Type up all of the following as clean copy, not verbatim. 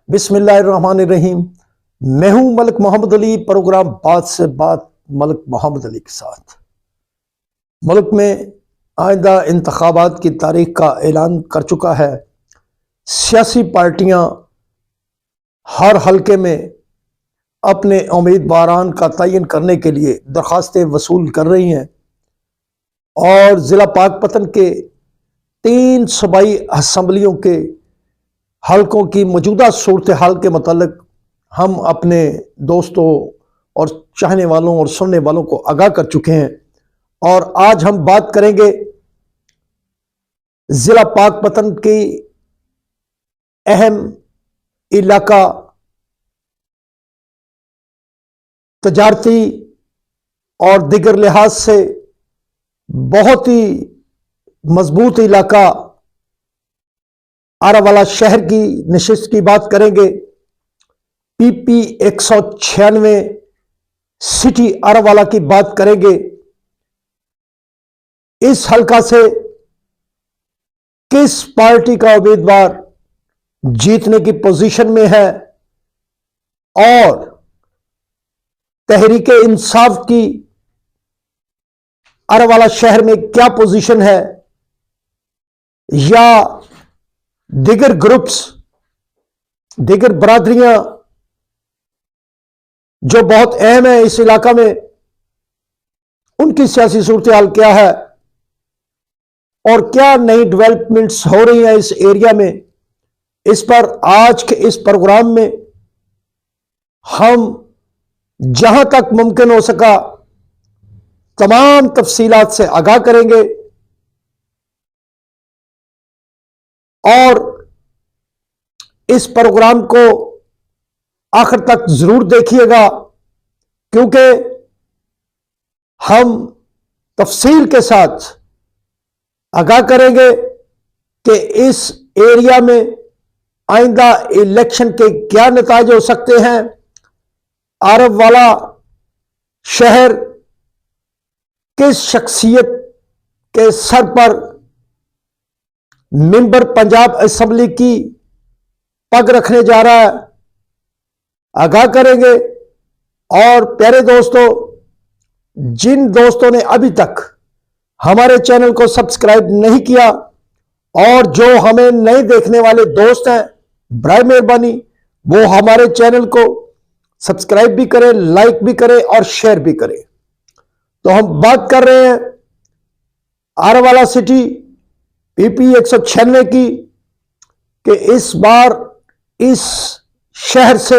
बिस्मिल्लाहिर्रहमानिर्रहीम। मैं हूं मलिक मोहम्मद अली। प्रोग्राम बात से बात मलिक मोहम्मद अली के साथ। मुल्क में आइंदा इंतखाबात की तारीख का ऐलान कर चुका है। सियासी पार्टियां हर हलके में अपने उम्मीदवारान का तयन करने के लिए दरखास्तें वसूल कर रही हैं और ज़िला पाकपतन के 3 सूबाई असम्बलियों के हलकों की मौजूदा सूरत हाल के मतलब हम अपने दोस्तों और चाहने वालों और सुनने वालों को आगाह कर चुके हैं। और आज हम बात करेंगे ज़िला पाकपतन की अहम इलाका तजारती और दिगर लिहाज से बहुत ही मजबूत इलाका आरावाला शहर की नशिस्त की बात करेंगे। PP 196 सिटी आरावाला की बात करेंगे। इस हलका से किस पार्टी का उम्मीदवार जीतने की पोजीशन में है और तहरीक इंसाफ की आरावाला शहर में क्या पोजीशन है, या दिगर ग्रुप्स, दिगर बरादरियां जो बहुत अहम है इस इलाका में, उनकी सियासी सूरत हाल क्या है और क्या नई डेवलपमेंट्स हो रही हैं इस एरिया में। इस पर आज के इस प्रोग्राम में हम जहां तक मुमकिन हो सका तमाम तफसीलात से आगाह करेंगे और इस प्रोग्राम को आखिर तक जरूर देखिएगा, क्योंकि हम तफसील के साथ आगाह करेंगे कि इस एरिया में आइंदा इलेक्शन के क्या नतीजे हो सकते हैं। आरावाला शहर किस शख्सियत के सर पर मेंबर पंजाब असेंबली की पग रखने जा रहा है, आगाह करेंगे। और प्यारे दोस्तों, जिन दोस्तों ने अभी तक हमारे चैनल को सब्सक्राइब नहीं किया और जो हमें नहीं देखने वाले दोस्त हैं, बराए मेहरबानी वो हमारे चैनल को सब्सक्राइब भी करें, लाइक भी करें और शेयर भी करें। तो हम बात कर रहे हैं आरावाला सिटी PP 196 की कि इस बार इस शहर से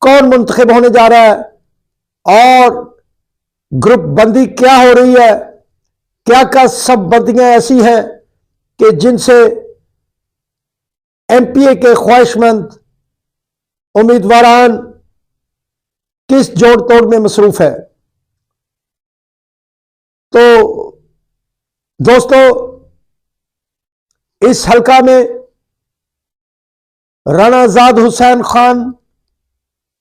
कौन मुंतखब होने जा रहा है और ग्रुप बंदी क्या हो रही है, क्या क्या सब बंदियां ऐसी हैं कि जिनसे MPA के ख्वाहिशमंद उम्मीदवारान किस जोड़ तोड़ में मसरूफ है। तो दोस्तों, इस हलका में राना आजाद हुसैन खान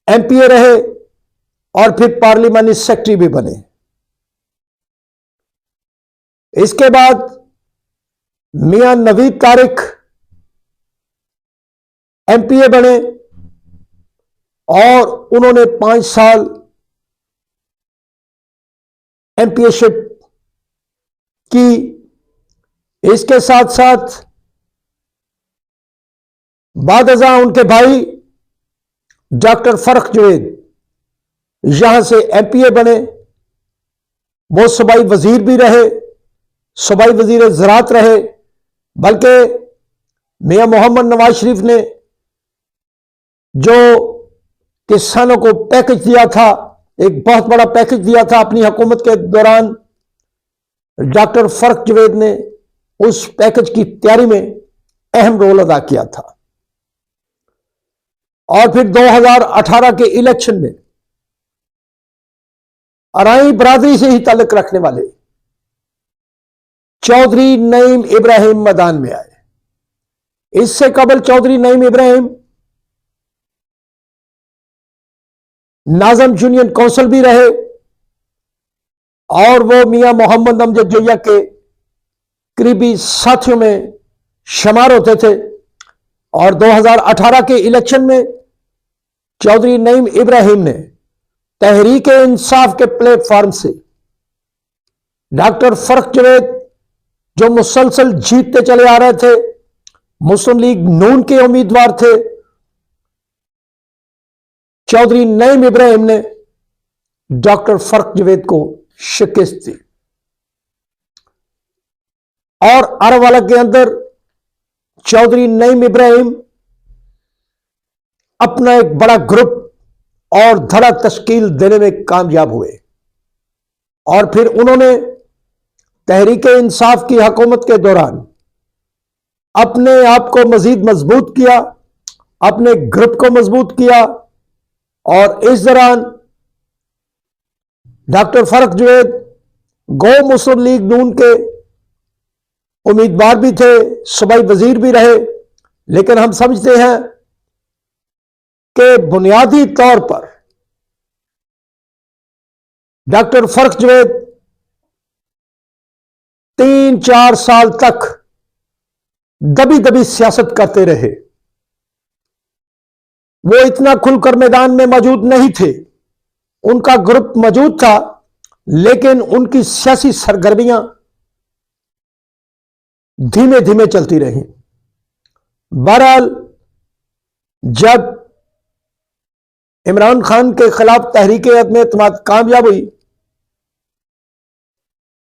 MPA रहे और फिर पार्लिमानी सेक्रेटरी भी बने। इसके बाद मियां नवीद तारिक MPA बने और उन्होंने 5 साल MPA शिप की। इसके साथ साथ बाद अज़ां उनके भाई डॉक्टर फर्रुख जवेद यहां से MPA बने। वो सूबाई वजीर भी रहे, सूबाई वजीर ज़राअत रहे, बल्कि मियां मोहम्मद नवाज शरीफ ने जो किसानों को पैकेज दिया था, एक बहुत बड़ा पैकेज दिया था अपनी हुकूमत के दौरान, डॉक्टर फर्रुख जवेद ने उस पैकेज की तैयारी में अहम रोल अदा किया था। और फिर 2018 के इलेक्शन में अराई बरादरी से ही ताल्लुक रखने वाले चौधरी नईम इब्राहिम मैदान में आए। इससे कबल चौधरी नईम इब्राहिम नाज़म यूनियन काउंसिल भी रहे और वो मियां मोहम्मद अमजद जोया के करीबी साथियों में शुमार होते थे। और 2018 के इलेक्शन में चौधरी नईम इब्राहिम ने तहरीक इंसाफ के प्लेटफॉर्म से डॉक्टर फर्क जवेद, जो मुसलसल जीतते चले आ रहे थे, मुस्लिम लीग नून के उम्मीदवार थे, चौधरी नईम इब्राहिम ने डॉक्टर फर्क जवेद को शिकस्त दी। और अरवाला के अंदर चौधरी नईम इब्राहिम अपना एक बड़ा ग्रुप और धड़ा तश्कील देने में कामयाब हुए और फिर उन्होंने तहरीक इंसाफ की हुकूमत के दौरान अपने आप को मजीद मजबूत किया, अपने ग्रुप को मजबूत किया और इस दौरान डॉक्टर फर्क जवेद गो मुस्लिम लीग नून के उम्मीदवार भी थे, सूबाई वजीर भी रहे, लेकिन हम समझते हैं कि बुनियादी तौर पर डॉक्टर फर्क जवेद 3-4 साल तक दबी दबी सियासत करते रहे। वो इतना खुलकर मैदान में मौजूद नहीं थे, उनका ग्रुप मौजूद था, लेकिन उनकी सियासी सरगर्मियां धीमे धीमे चलती रही। बहरहाल जब इमरान खान के खिलाफ तहरीक अदम एतमाद कामयाब हुई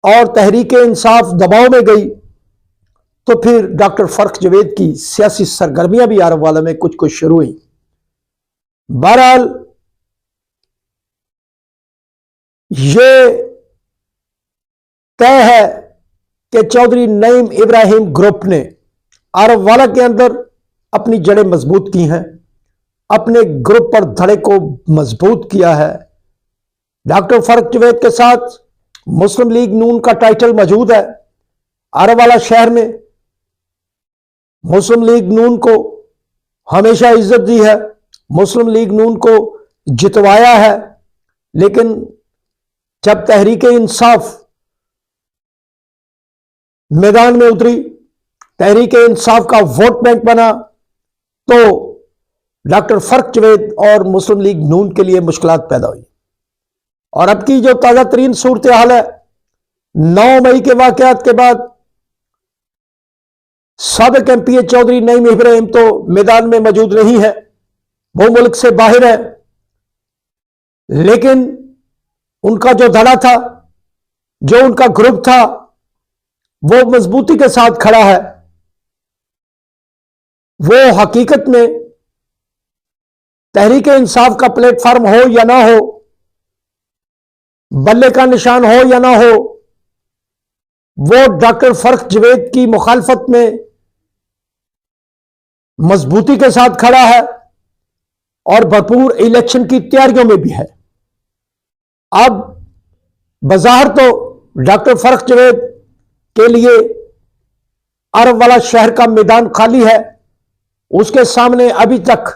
और तहरीक इंसाफ दबाव में गई, तो फिर डॉक्टर फर्क जवेद की सियासी सरगर्मियां भी अरवाला में कुछ कुछ शुरू हुई। बहरहाल ये तय है कि चौधरी नईम इब्राहिम ग्रुप ने अरवाला के अंदर अपनी जड़ें मजबूत की हैं, अपने ग्रुप पर धड़े को मजबूत किया है। डॉक्टर फर्क जवेद के साथ मुस्लिम लीग नून का टाइटल मौजूद है। अरवाला शहर में मुस्लिम लीग नून को हमेशा इज्जत दी है, मुस्लिम लीग नून को जितवाया है, लेकिन जब तहरीक इंसाफ मैदान में उतरी, तहरीक इंसाफ का वोट बैंक बना, तो डॉक्टर फर्क जवेद और मुस्लिम लीग नून के लिए मुश्किलात पैदा हुई। और अब की जो ताजा तरीन सूरत हाल है, 9 मई के वाकयात के बाद साबिक एमपीए चौधरी नईम इब्राहिम तो मैदान में मौजूद नहीं है, वो मुल्क से बाहर है, लेकिन उनका जो धड़ा था, जो उनका ग्रुप था, वो मजबूती के साथ खड़ा है। वो हकीकत में तहरीक इंसाफ का प्लेटफॉर्म हो या ना हो, बल्ले का निशान हो या ना हो, वो डॉक्टर फर्क जवेद की मुखालफत में मजबूती के साथ खड़ा है और भरपूर इलेक्शन की तैयारियों में भी है। अब बाजार तो डॉक्टर फर्क जवेद के लिए अरवाला शहर का मैदान खाली है, उसके सामने अभी तक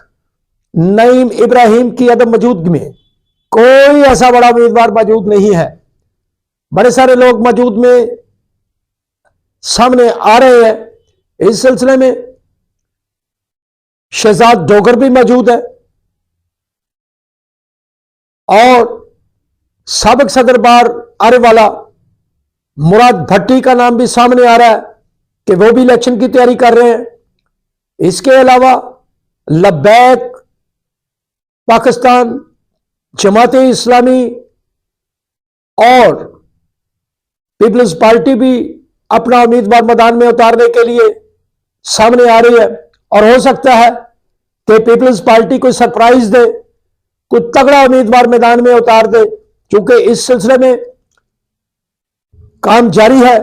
नईम इब्राहिम की अदम मौजूदगी में कोई ऐसा बड़ा उम्मीदवार मौजूद नहीं है। बड़े सारे लोग मौजूद में सामने आ रहे हैं। इस सिलसिले में शहजाद डोगर भी मौजूद है और साबिक सदर बार अरवाला मुराद भट्टी का नाम भी सामने आ रहा है कि वो भी इलेक्शन की तैयारी कर रहे हैं। इसके अलावा लब्बैक पाकिस्तान, जमात इस्लामी और पीपल्स पार्टी भी अपना उम्मीदवार मैदान में उतारने के लिए सामने आ रही है और हो सकता है कि पीपल्स पार्टी कोई सरप्राइज दे, कोई तगड़ा उम्मीदवार मैदान में उतार दे, क्योंकि इस सिलसिले में काम जारी है।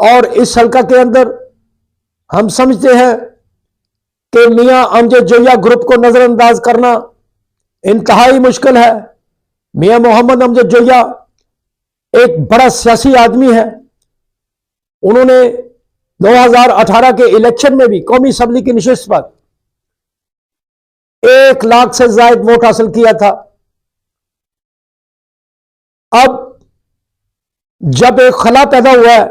और इस हल्का के अंदर हम समझते हैं कि मियां अमजद जोया ग्रुप को नजरअंदाज करना इंतहाई मुश्किल है। मियां मोहम्मद अमजद जोया एक बड़ा सियासी आदमी है। उन्होंने 2018 के इलेक्शन में भी कौमी असम्बली की नशिस्त पर 1 लाख से ज्यादा वोट हासिल किया था। अब जब एक खला पैदा हुआ है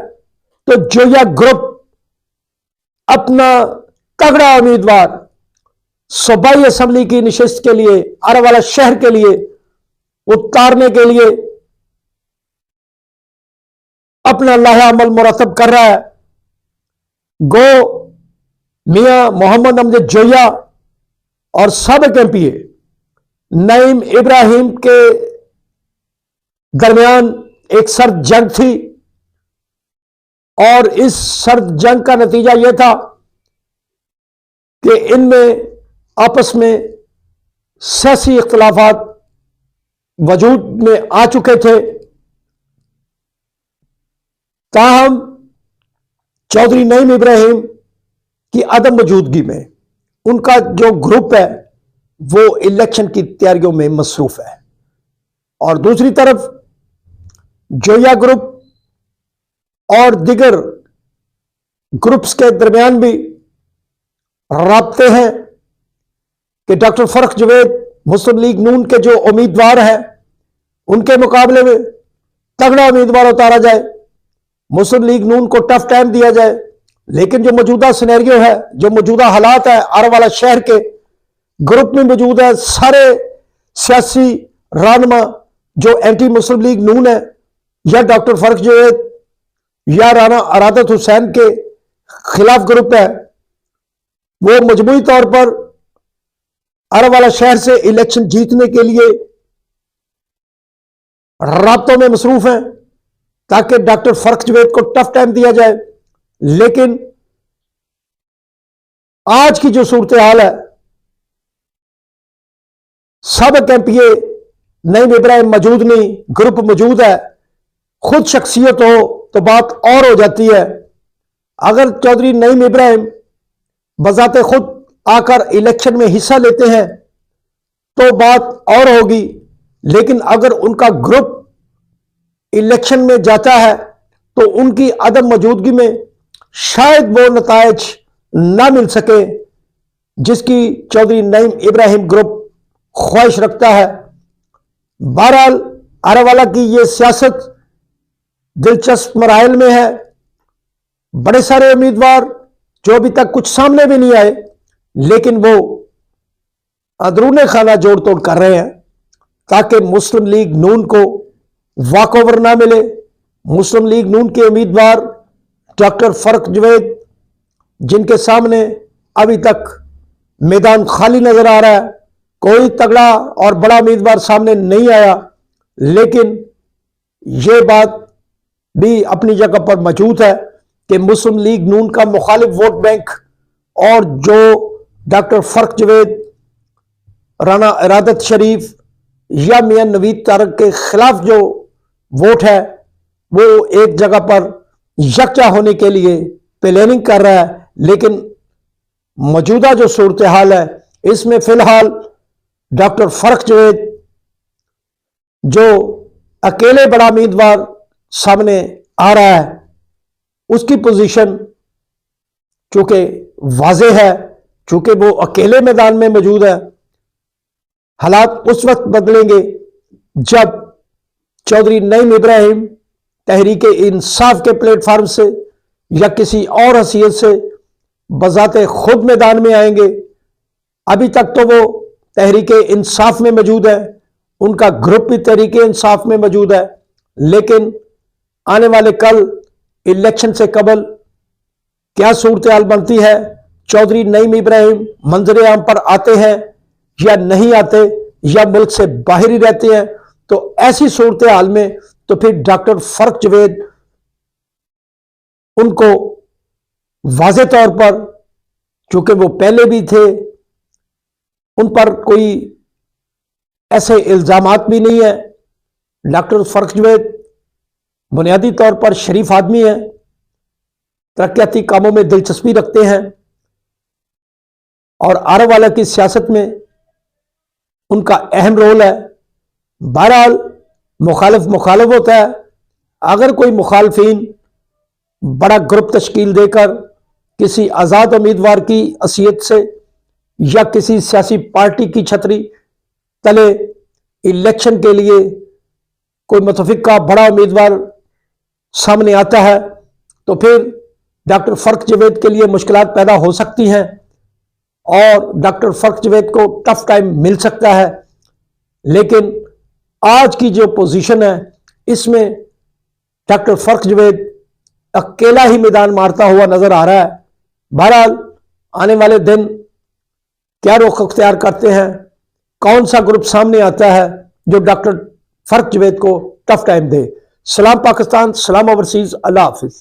तो जोया ग्रुप अपना तगड़ा उम्मीदवार सूबाई असेंबली की नशिस्त के लिए आरावाला शहर के लिए उतारने के लिए अपना लाहा अमल मुरतब कर रहा है। गो मियां मोहम्मद अमजद जोया और साबिक एमपीए नईम इब्राहिम के दरमियान एक सर्द जंग थी और इस सर्द जंग का नतीजा यह था कि इनमें आपस में सियासी इख्तिलाफात वजूद में आ चुके थे। ताहम चौधरी नईम इब्राहिम की अदम मौजूदगी में उनका जो ग्रुप है वो इलेक्शन की तैयारियों में मसरूफ है और दूसरी तरफ जोया ग्रुप और दिगर ग्रुप्स के दरमियान भी राब्ते हैं कि डॉक्टर फरख जवेद मुस्लिम लीग नून के जो उम्मीदवार हैं उनके मुकाबले में तगड़ा उम्मीदवार उतारा जाए, मुस्लिम लीग नून को टफ टाइम दिया जाए। लेकिन जो मौजूदा सिनेरियो है, जो मौजूदा हालात है, आरावाला शहर के ग्रुप में मौजूद है सारे सियासी रहनुमा जो एंटी मुस्लिम लीग नून है या डॉक्टर फरख जवेद या राना अरादत हुसैन के खिलाफ ग्रुप है, वो मजमूई तौर पर आरावाला शहर से इलेक्शन जीतने के लिए राब्तों में मसरूफ हैं ताकि डॉक्टर फरख जवेद को टफ टाइम दिया जाए। लेकिन आज की जो सूरत हाल है, साबिक एमपीए नईम इब्राहिम मौजूद नहीं, ग्रुप मौजूद है, खुद शख्सियत हो तो बात और हो जाती है। अगर चौधरी नईम इब्राहिम बजाते खुद आकर इलेक्शन में हिस्सा लेते हैं तो बात और होगी, लेकिन अगर उनका ग्रुप इलेक्शन में जाता है तो उनकी अदम मौजूदगी में शायद वो नतायज ना मिल सके जिसकी चौधरी नईम इब्राहिम ग्रुप ख्वाहिश रखता है। बहरहाल आरावाला की ये सियासत दिलचस्प मराहल में है। बड़े सारे उम्मीदवार जो अभी तक कुछ सामने भी नहीं आए लेकिन वो अंदरूने खाना जोड़ तोड़ कर रहे हैं ताकि मुस्लिम लीग नून को वॉकओवर ना मिले। मुस्लिम लीग नून के उम्मीदवार डॉक्टर फरख जवेद जिनके सामने अभी तक मैदान खाली नजर आ रहा है, कोई तगड़ा और बड़ा उम्मीदवार सामने नहीं आया, लेकिन यह बात भी अपनी जगह पर मौजूद है कि मुस्लिम लीग नून का मुखालिफ वोट बैंक और जो डॉक्टर फरख जवेद, राना इरादत शरीफ या मियां नवीद तारक के खिलाफ जो वोट है वो एक जगह पर यकजा होने के लिए प्लानिंग कर रहा है। लेकिन मौजूदा जो सूरत हाल है इसमें फिलहाल डॉक्टर फरख जवेद जो अकेले बड़ा उम्मीदवार सामने आ रहा है उसकी पोजीशन चूंकि वाजे है, चूंकि वो अकेले मैदान में मौजूद है। हालात उस वक्त बदलेंगे जब चौधरी नईम इब्राहिम तहरीक इंसाफ के प्लेटफॉर्म से या किसी और हैसियत से बजाते खुद मैदान में आएंगे। अभी तक तो वो तहरीक इंसाफ में मौजूद है, उनका ग्रुप भी तहरीक इंसाफ में मौजूद है, लेकिन आने वाले कल इलेक्शन से कबल क्या सूरत हाल बनती है, चौधरी नईम इब्राहिम मंजर आम पर आते हैं या नहीं आते या मुल्क से बाहर ही रहते हैं, तो ऐसी सूरत हाल में तो फिर डॉक्टर फरख जवेद उनको वाज़े तौर पर, चूंकि वो पहले भी थे, उन पर कोई ऐसे इल्जामात भी नहीं है। डॉक्टर फरख जवेद बुनियादी तौर पर शरीफ आदमी है, तरक्याती कामों में दिलचस्पी रखते हैं और आरावाला की सियासत में उनका अहम रोल है। बहरहाल मुखालिफ होता है। अगर कोई मुखालफिन बड़ा ग्रुप तश्कील देकर किसी आज़ाद उम्मीदवार की हैसियत से या किसी सियासी पार्टी की छतरी तले इलेक्शन के लिए कोई मुतफिका बड़ा उम्मीदवार सामने आता है तो फिर डॉक्टर फरख जवेद के लिए मुश्किलात पैदा हो सकती हैं। और डॉक्टर फर्क जवेद को टफ टाइम मिल सकता है, लेकिन आज की जो पोजीशन है इसमें डॉक्टर फर्क जवेद अकेला ही मैदान मारता हुआ नजर आ रहा है। बहरहाल आने वाले दिन क्या रुख अख्तियार करते हैं, कौन सा ग्रुप सामने आता है जो डॉक्टर फर्क जवेद को टफ टाइम दे। सलाम पाकिस्तान, सलाम ओवरसीज, अल्लाह हाफिज।